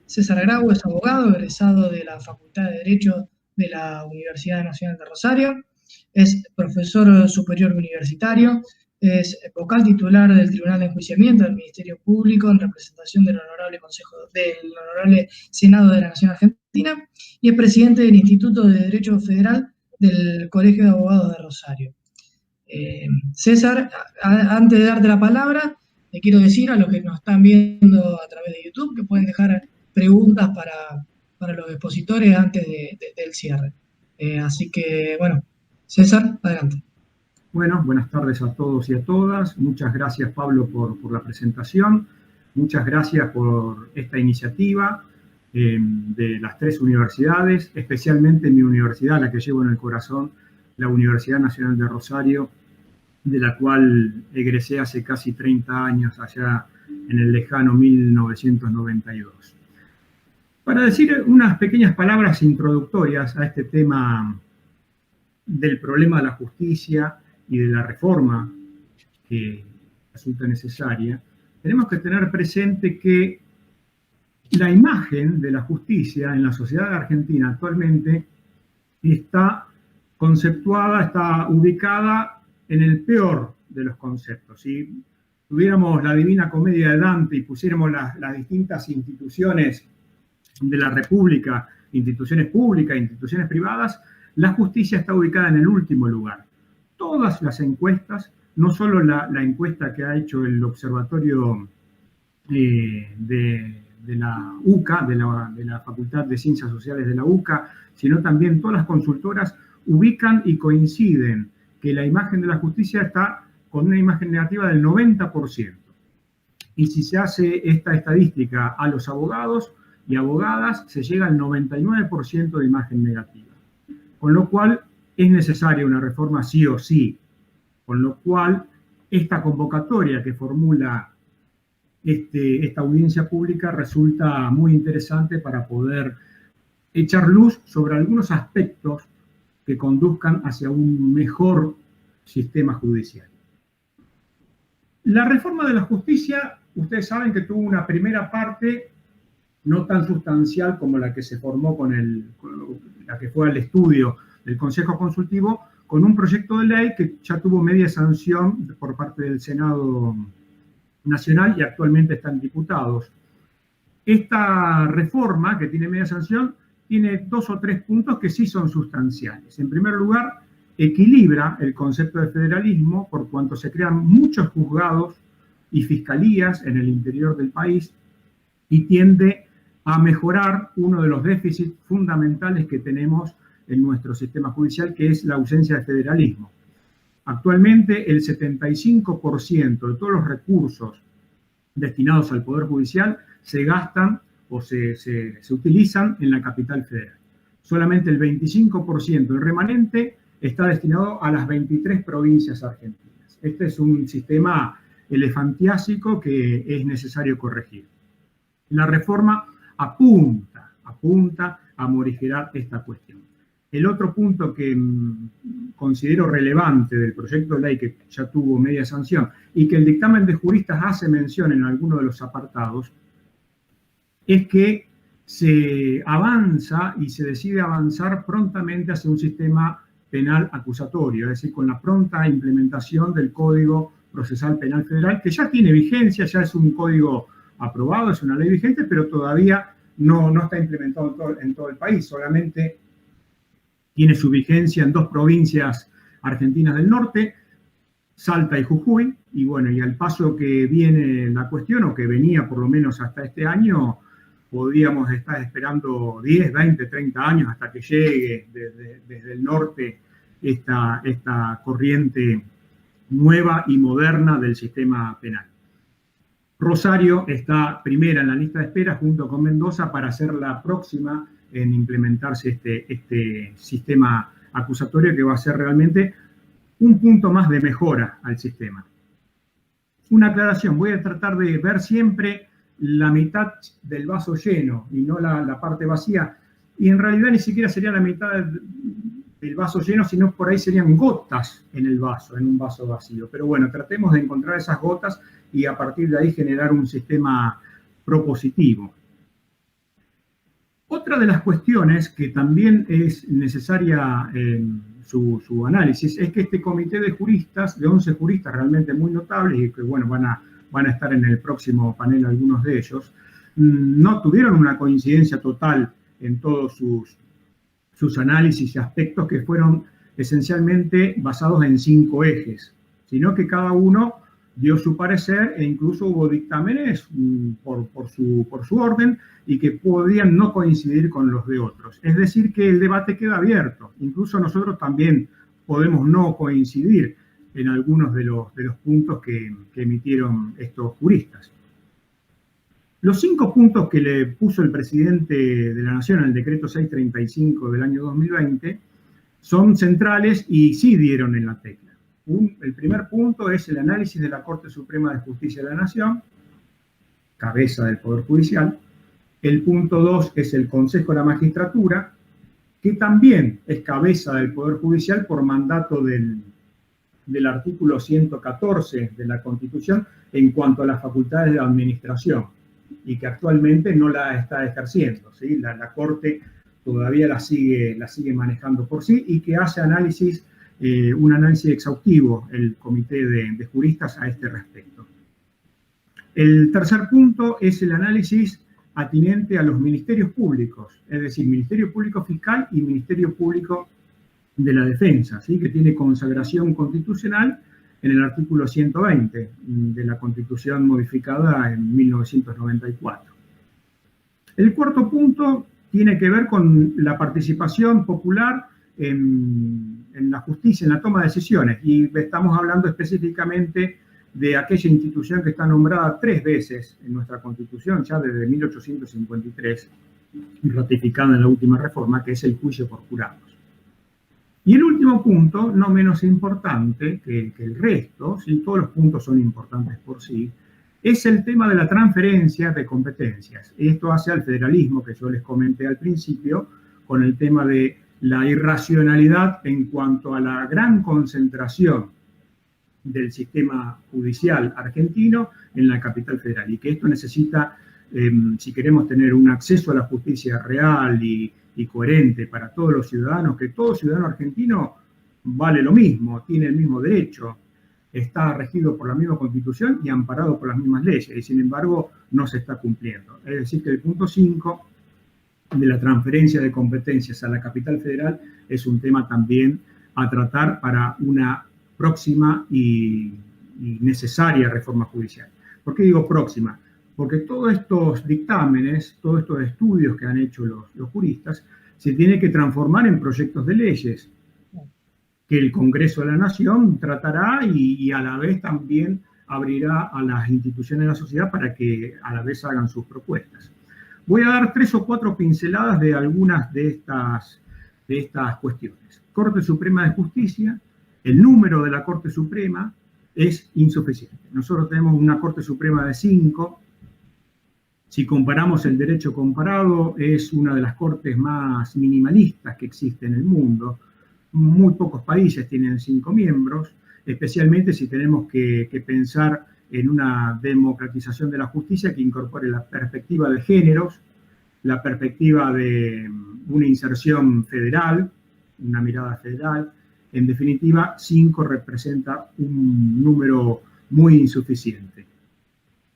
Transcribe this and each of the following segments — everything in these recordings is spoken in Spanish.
César Grau es abogado, egresado de la Facultad de Derecho de la Universidad Nacional de Rosario, es profesor superior universitario, es vocal titular del Tribunal de Enjuiciamiento del Ministerio Público en representación del Honorable Senado de la Nación Argentina y es presidente del Instituto de Derecho Federal del Colegio de Abogados de Rosario. César, antes de darte la palabra, le quiero decir a los que nos están viendo a través de YouTube que pueden dejar preguntas para los expositores antes del cierre. Así que, bueno, César, adelante. Bueno, buenas tardes a todos y a todas. Muchas gracias, Pablo, por la presentación. Muchas gracias por esta iniciativa de las tres universidades, especialmente mi universidad, la que llevo en el corazón, la Universidad Nacional de Rosario, de la cual egresé hace casi 30 años, allá en el lejano 1992. Para decir unas pequeñas palabras introductorias a este tema del problema de la justicia y de la reforma que resulta necesaria, tenemos que tener presente que la imagen de la justicia en la sociedad argentina actualmente está conceptuada, está ubicada en el peor de los conceptos. Si tuviéramos la Divina Comedia de Dante y pusiéramos las distintas instituciones de la República, instituciones públicas, instituciones privadas, la justicia está ubicada en el último lugar. Todas las encuestas, no solo la encuesta que ha hecho el Observatorio de la UCA, de la Facultad de Ciencias Sociales de la UCA, sino también todas las consultoras ubican y coinciden que la imagen de la justicia está con una imagen negativa del 90%. Y si se hace esta estadística a los abogados y abogadas, se llega al 99% de imagen negativa. Con lo cual, es necesaria una reforma sí o sí. Con lo cual, esta convocatoria que formula esta audiencia pública resulta muy interesante para poder echar luz sobre algunos aspectos que conduzcan hacia un mejor sistema judicial. La reforma de la justicia, ustedes saben que tuvo una primera parte no tan sustancial como la que se formó la que fue al estudio del Consejo Consultivo, con un proyecto de ley que ya tuvo media sanción por parte del Senado Nacional y actualmente están diputados. Esta reforma, que tiene media sanción, tiene 2 o 3 puntos que sí son sustanciales. En primer lugar, equilibra el concepto de federalismo por cuanto se crean muchos juzgados y fiscalías en el interior del país y tiende a mejorar uno de los déficits fundamentales que tenemos en nuestro sistema judicial, que es la ausencia de federalismo. Actualmente, el 75% de todos los recursos destinados al Poder Judicial se gastan o se utilizan en la capital federal. Solamente el 25% del remanente está destinado a las 23 provincias argentinas. Este es un sistema elefantiásico que es necesario corregir. La reforma apunta a morigerar esta cuestión. El otro punto que considero relevante del proyecto de ley que ya tuvo media sanción y que el dictamen de juristas hace mención en alguno de los apartados es que se avanza y se decide avanzar prontamente hacia un sistema penal acusatorio, es decir, con la pronta implementación del Código Procesal Penal Federal, que ya tiene vigencia, ya es un código aprobado, es una ley vigente, pero todavía no está implementado en todo el país, solamente tiene su vigencia en 2 provincias argentinas del norte, Salta y Jujuy, y bueno, y al paso que viene la cuestión, o que venía por lo menos hasta este año, podríamos estar esperando 10, 20, 30 años hasta que llegue desde el norte esta corriente nueva y moderna del sistema penal. Rosario está primera en la lista de espera junto con Mendoza para ser la próxima en implementarse este sistema acusatorio que va a ser realmente un punto más de mejora al sistema. Una aclaración, voy a tratar de ver siempre la mitad del vaso lleno y no la parte vacía, y en realidad ni siquiera sería la mitad del vaso lleno, sino por ahí serían gotas en el vaso, en un vaso vacío. Pero bueno, tratemos de encontrar esas gotas y a partir de ahí generar un sistema propositivo. Otra de las cuestiones que también es necesaria su análisis es que este comité de juristas, de 11 juristas realmente muy notables y que, bueno, van a estar en el próximo panel algunos de ellos, no tuvieron una coincidencia total en todos sus análisis y aspectos, que fueron esencialmente basados en 5 ejes, sino que cada uno dio su parecer e incluso hubo dictámenes por su orden y que podían no coincidir con los de otros. Es decir, que el debate queda abierto. Incluso nosotros también podemos no coincidir en algunos de los puntos que emitieron estos juristas. Los 5 puntos que le puso el presidente de la Nación en el decreto 635 del año 2020 son centrales y sí dieron en la tecla. El primer punto es el análisis de la Corte Suprema de Justicia de la Nación, cabeza del Poder Judicial. El punto 2 es el Consejo de la Magistratura, que también es cabeza del Poder Judicial por mandato del artículo 114 de la Constitución en cuanto a las facultades de administración, y que actualmente no la está ejerciendo, ¿sí? La Corte todavía la sigue manejando por sí, y que hace un análisis exhaustivo el comité de juristas a este respecto. El tercer punto es el análisis atinente a los ministerios públicos, es decir, Ministerio Público Fiscal y Ministerio Público de la Defensa, ¿sí? Que tiene consagración constitucional en el artículo 120 de la Constitución modificada en 1994. El cuarto punto tiene que ver con la participación popular en la justicia, en la toma de decisiones, y estamos hablando específicamente de aquella institución que está nombrada 3 veces en nuestra Constitución, ya desde 1853, y ratificada en la última reforma, que es el juicio por jurados. Y el último punto, no menos importante que el resto, ¿sí? Todos los puntos son importantes por sí, es el tema de la transferencia de competencias. Esto hace al federalismo, que yo les comenté al principio, con el tema de la irracionalidad en cuanto a la gran concentración del sistema judicial argentino en la capital federal, y que esto necesita, si queremos tener un acceso a la justicia real y coherente para todos los ciudadanos, que todo ciudadano argentino vale lo mismo, tiene el mismo derecho, está regido por la misma Constitución y amparado por las mismas leyes, y sin embargo no se está cumpliendo. Es decir, que el punto 5 de la transferencia de competencias a la capital federal es un tema también a tratar para una próxima y necesaria reforma judicial. ¿Por qué digo próxima? Porque todos estos dictámenes, todos estos estudios que han hecho los juristas, se tienen que transformar en proyectos de leyes que el Congreso de la Nación tratará y a la vez también abrirá a las instituciones de la sociedad para que a la vez hagan sus propuestas. Voy a dar 3 o 4 pinceladas de algunas de estas cuestiones. Corte Suprema de Justicia, el número de la Corte Suprema es insuficiente. Nosotros tenemos una Corte Suprema de 5. Si comparamos el derecho comparado, es una de las cortes más minimalistas que existe en el mundo. Muy pocos países tienen 5 miembros, especialmente si tenemos que pensar en una democratización de la justicia que incorpore la perspectiva de géneros, la perspectiva de una inserción federal, una mirada federal. En definitiva, 5 representa un número muy insuficiente.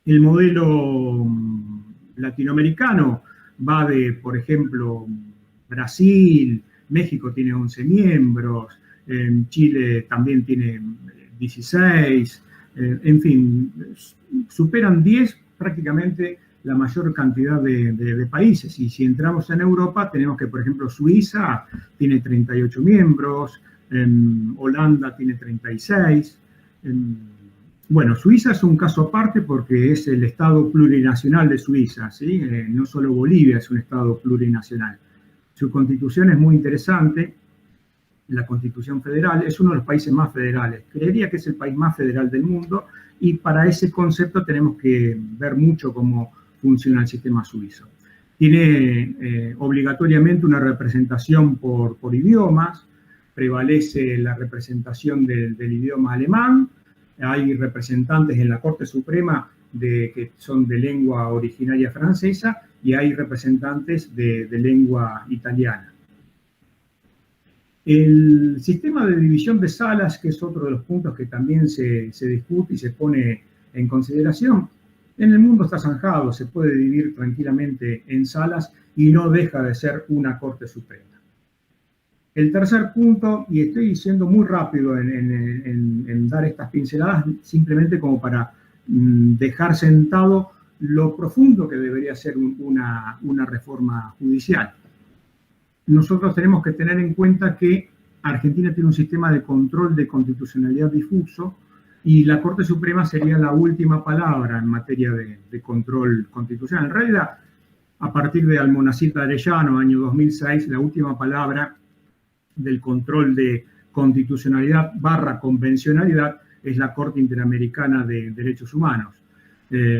El modelo latinoamericano va de, por ejemplo, Brasil, México tiene 11 miembros, Chile también tiene 16, en fin, superan 10 prácticamente la mayor cantidad de países. Y si entramos en Europa, tenemos que, por ejemplo, Suiza tiene 38 miembros, Holanda tiene 36. Bueno, Suiza es un caso aparte porque es el Estado plurinacional de Suiza, ¿sí? No solo Bolivia es un Estado plurinacional. Su constitución es muy interesante. La Constitución Federal es uno de los países más federales. Creería que es el país más federal del mundo, y para ese concepto tenemos que ver mucho cómo funciona el sistema suizo. Tiene obligatoriamente una representación por idiomas, prevalece la representación del idioma alemán, hay representantes en la Corte Suprema que son de lengua originaria francesa, y hay representantes de lengua italiana. El sistema de división de salas, que es otro de los puntos que también se discute y se pone en consideración, en el mundo está zanjado, se puede dividir tranquilamente en salas y no deja de ser una Corte Suprema. El tercer punto, y estoy siendo muy rápido en dar estas pinceladas, simplemente como para dejar sentado lo profundo que debería ser una reforma judicial. Nosotros tenemos que tener en cuenta que Argentina tiene un sistema de control de constitucionalidad difuso y la Corte Suprema sería la última palabra en materia de control constitucional. En realidad, a partir de Almonacid Arellano, año 2006, la última palabra del control de constitucionalidad / convencionalidad es la Corte Interamericana de Derechos Humanos.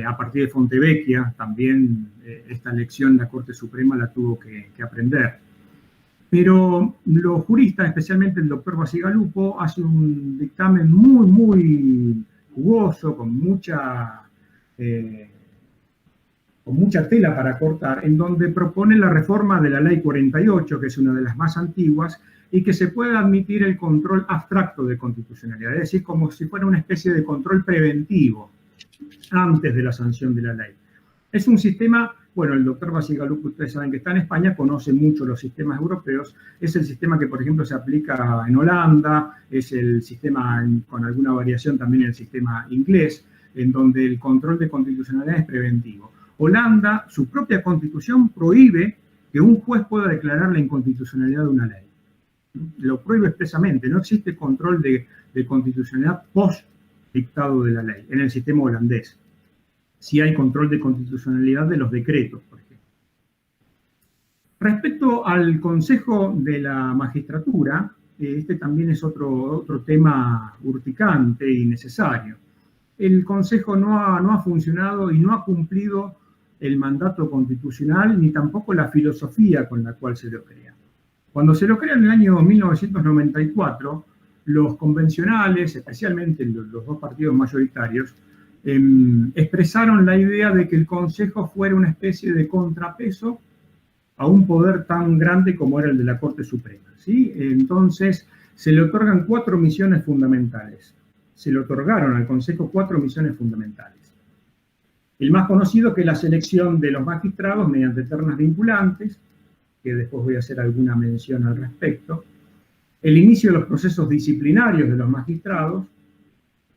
A partir de Fontevecchia, también esta lección la Corte Suprema la tuvo que aprender. Pero los juristas, especialmente el doctor Bacigalupo, hace un dictamen muy jugoso, con mucha tela para cortar, en donde propone la reforma de la Ley 48, que es una de las más antiguas, y que se pueda admitir el control abstracto de constitucionalidad, es decir, como si fuera una especie de control preventivo antes de la sanción de la ley. Es un sistema, bueno, el doctor Bacigalupo, ustedes saben que está en España, conoce mucho los sistemas europeos, es el sistema que, por ejemplo, se aplica en Holanda, es el sistema, con alguna variación también el sistema inglés, en donde el control de constitucionalidad es preventivo. Holanda, su propia constitución prohíbe que un juez pueda declarar la inconstitucionalidad de una ley. Lo prohíbe expresamente, no existe control de constitucionalidad post dictado de la ley en el sistema holandés. Sí hay control de constitucionalidad de los decretos, por ejemplo. Respecto al Consejo de la Magistratura, este también es otro tema urticante y necesario. El Consejo no ha funcionado y no ha cumplido el mandato constitucional ni tampoco la filosofía con la cual se lo crea. Cuando se lo crea en el año 1994, los convencionales, especialmente los dos partidos mayoritarios, expresaron la idea de que el Consejo fuera una especie de contrapeso a un poder tan grande como era el de la Corte Suprema, ¿sí? Entonces, se le otorgan 4 misiones fundamentales. Se le otorgaron al Consejo 4 misiones fundamentales. El más conocido, que es la selección de los magistrados mediante ternas vinculantes, que después voy a hacer alguna mención al respecto, el inicio de los procesos disciplinarios de los magistrados,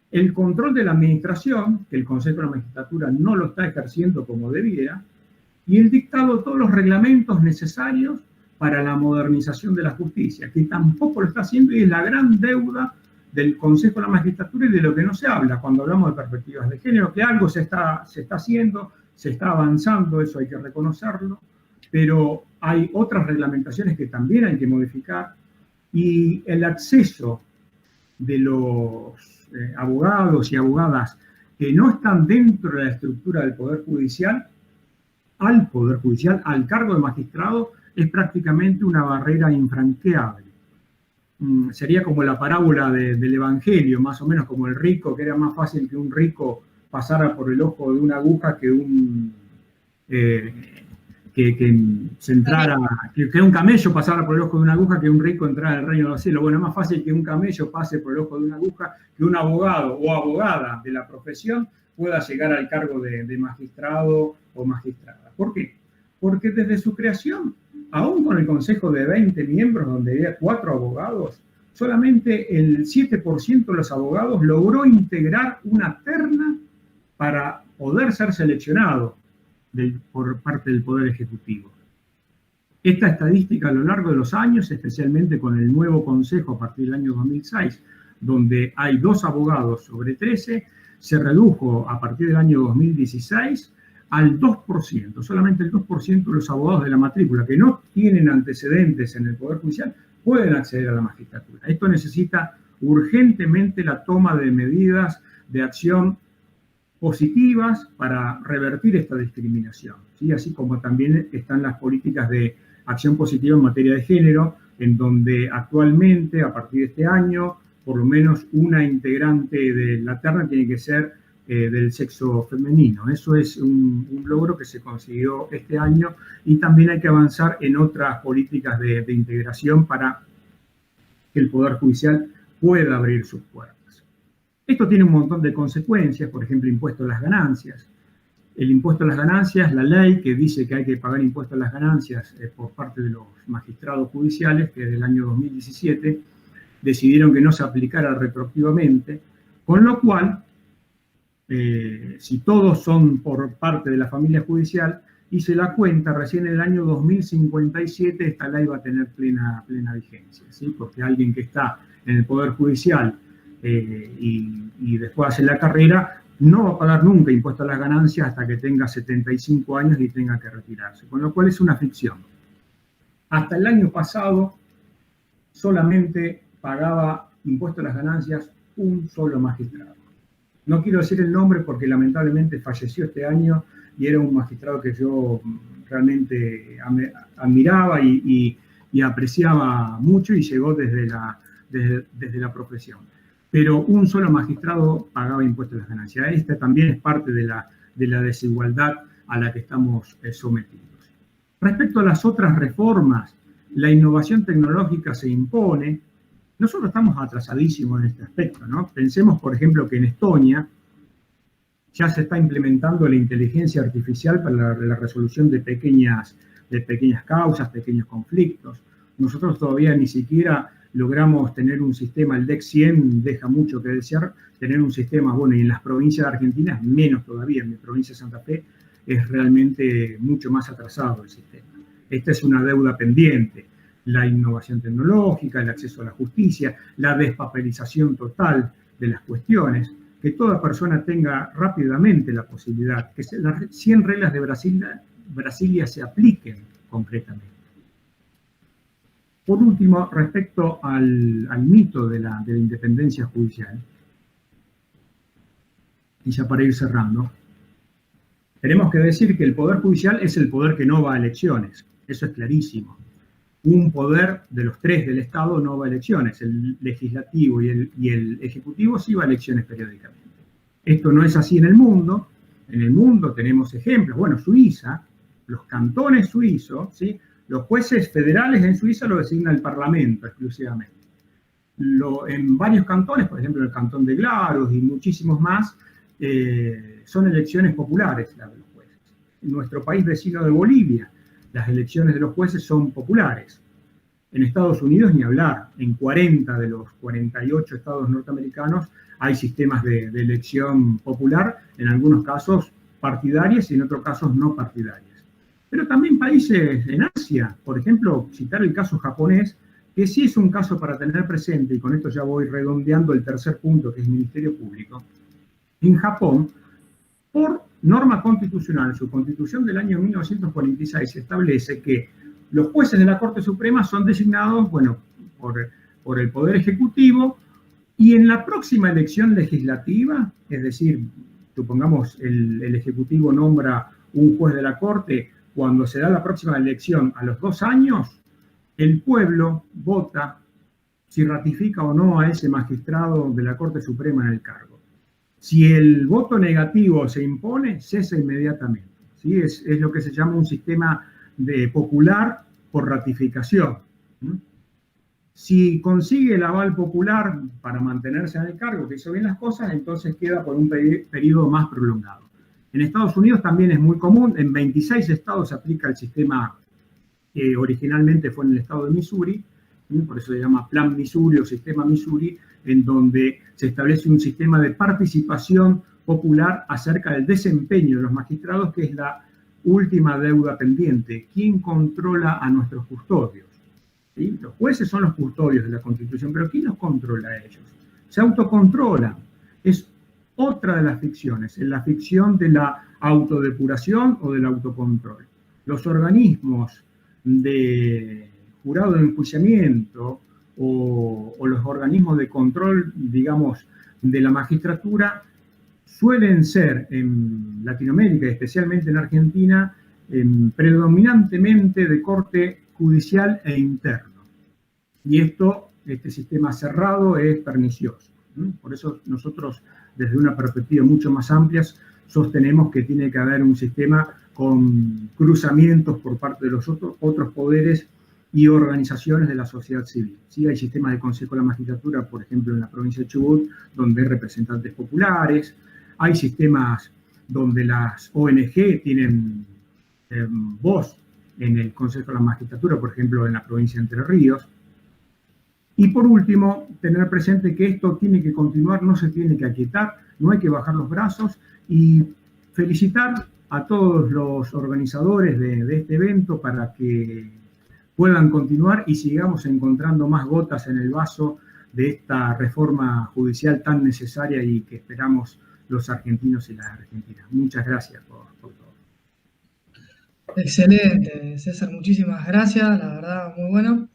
el control de la administración, que el Consejo de la Magistratura no lo está ejerciendo como debiera, y el dictado de todos los reglamentos necesarios para la modernización de la justicia, que tampoco lo está haciendo y es la gran deuda del Consejo de la Magistratura y de lo que no se habla cuando hablamos de perspectivas de género, que algo se está haciendo, se está avanzando, eso hay que reconocerlo, pero hay otras reglamentaciones que también hay que modificar, y el acceso de los abogados y abogadas que no están dentro de la estructura del Poder Judicial, al cargo de magistrado, es prácticamente una barrera infranqueable. Sería como la parábola del Evangelio, más o menos como el rico, que era más fácil que un rico pasara por el ojo de una aguja que un camello pasara por el ojo de una aguja que un rico entrara al reino de los cielos. Bueno, es más fácil que un camello pase por el ojo de una aguja que un abogado o abogada de la profesión pueda llegar al cargo de magistrado o magistrada. ¿Por qué? Porque desde su creación, aún con el Consejo de 20 miembros, donde había 4 abogados, solamente el 7% de los abogados logró integrar una terna para poder ser seleccionado por parte del Poder Ejecutivo. Esta estadística a lo largo de los años, especialmente con el nuevo Consejo a partir del año 2006, donde hay 2 abogados sobre 13, se redujo a partir del año 2016 al 2%. Solamente el 2% de los abogados de la matrícula que no tienen antecedentes en el Poder Judicial pueden acceder a la magistratura. Esto necesita urgentemente la toma de medidas de acción positivas para revertir esta discriminación, ¿sí? Así como también están las políticas de acción positiva en materia de género, en donde actualmente, a partir de este año, por lo menos una integrante de la terna tiene que ser del sexo femenino. Eso es un logro que se consiguió este año, y también hay que avanzar en otras políticas de integración para que el Poder Judicial pueda abrir sus puertas. Esto tiene un montón de consecuencias, por ejemplo, impuesto a las ganancias. El impuesto a las ganancias, la ley que dice que hay que pagar impuesto a las ganancias por parte de los magistrados judiciales, que desde el año 2017 decidieron que no se aplicara retroactivamente, con lo cual, si todos son por parte de la familia judicial, hice la cuenta, recién en el año 2057 esta ley va a tener plena vigencia, ¿sí? Porque alguien que está en el Poder Judicial y después hace la carrera, no va a pagar nunca impuesto a las ganancias hasta que tenga 75 años y tenga que retirarse, con lo cual es una ficción. Hasta el año pasado solamente pagaba impuesto a las ganancias un solo magistrado. No quiero decir el nombre porque lamentablemente falleció este año y era un magistrado que yo realmente admiraba y apreciaba mucho, y llegó desde la profesión. Pero un solo magistrado pagaba impuestos a las ganancias. Esta también es parte de la desigualdad a la que estamos sometidos. Respecto a las otras reformas, la innovación tecnológica se impone. Nosotros estamos atrasadísimos en este aspecto, ¿no? Pensemos, por ejemplo, que en Estonia ya se está implementando la inteligencia artificial para la resolución de pequeñas causas, pequeños conflictos. Nosotros todavía ni siquiera logramos tener un sistema, el DEC 100 deja mucho que desear, tener un sistema, bueno, y en las provincias de Argentina menos todavía. En mi provincia de Santa Fe es realmente mucho más atrasado el sistema. Esta es una deuda pendiente. La innovación tecnológica, el acceso a la justicia, la despapelización total de las cuestiones, que toda persona tenga rápidamente la posibilidad, que las 100 reglas de Brasilia se apliquen concretamente. Por último, respecto al mito de la independencia judicial, y ya para ir cerrando, tenemos que decir que el Poder Judicial es el poder que no va a elecciones, eso es clarísimo. Un poder de los tres del Estado no va a elecciones, el legislativo y el ejecutivo sí va a elecciones periódicamente. Esto no es así en el mundo tenemos ejemplos, bueno, Suiza, los cantones suizos, ¿sí? Los jueces federales en Suiza lo designa el Parlamento exclusivamente. En varios cantones, por ejemplo el cantón de Glarus y muchísimos más, son elecciones populares las de los jueces. En nuestro país vecino de Bolivia, las elecciones de los jueces son populares. En Estados Unidos ni hablar, en 40 de los 48 estados norteamericanos hay sistemas de elección popular, en algunos casos partidarias y en otros casos no partidarias. Pero también países en Asia, por ejemplo, citar el caso japonés, que sí es un caso para tener presente, y con esto ya voy redondeando el tercer punto, que es Ministerio Público. En Japón, por norma constitucional, su constitución del año 1946 establece que los jueces de la Corte Suprema son designados, bueno, por el Poder Ejecutivo, y en la próxima elección legislativa, es decir, supongamos el Ejecutivo nombra un juez de la Corte, cuando se da la próxima elección a los 2 años, el pueblo vota si ratifica o no a ese magistrado de la Corte Suprema en el cargo. Si el voto negativo se impone, cesa inmediatamente, ¿sí? Es lo que se llama un sistema popular por ratificación. Si consigue el aval popular para mantenerse en el cargo, que hizo bien las cosas, entonces queda por un periodo más prolongado. En Estados Unidos también es muy común, en 26 estados se aplica el sistema que originalmente fue en el estado de Missouri, por eso se llama Plan Missouri o Sistema Missouri, en donde se establece un sistema de participación popular acerca del desempeño de los magistrados, que es la última deuda pendiente. ¿Quién controla a nuestros custodios? ¿Sí? Los jueces son los custodios de la Constitución, pero ¿quién los controla a ellos? Se autocontrolan. Es otra de las ficciones, es la ficción de la autodepuración o del autocontrol. Los organismos de jurado de enjuiciamiento o los organismos de control, digamos, de la magistratura suelen ser en Latinoamérica, especialmente en Argentina, predominantemente de corte judicial e interno. Y este sistema cerrado es pernicioso. Por eso nosotros desde una perspectiva mucho más amplia, sostenemos que tiene que haber un sistema con cruzamientos por parte de los otros poderes y organizaciones de la sociedad civil. Sí, hay sistemas de consejo de la magistratura, por ejemplo, en la provincia de Chubut, donde hay representantes populares, hay sistemas donde las ONG tienen voz en el Consejo de la Magistratura, por ejemplo, en la provincia de Entre Ríos. Y por último, tener presente que esto tiene que continuar, no se tiene que aquietar, no hay que bajar los brazos, y felicitar a todos los organizadores de este evento para que puedan continuar y sigamos encontrando más gotas en el vaso de esta reforma judicial tan necesaria y que esperamos los argentinos y las argentinas. Muchas gracias por todo. Excelente, César, muchísimas gracias, la verdad, muy bueno.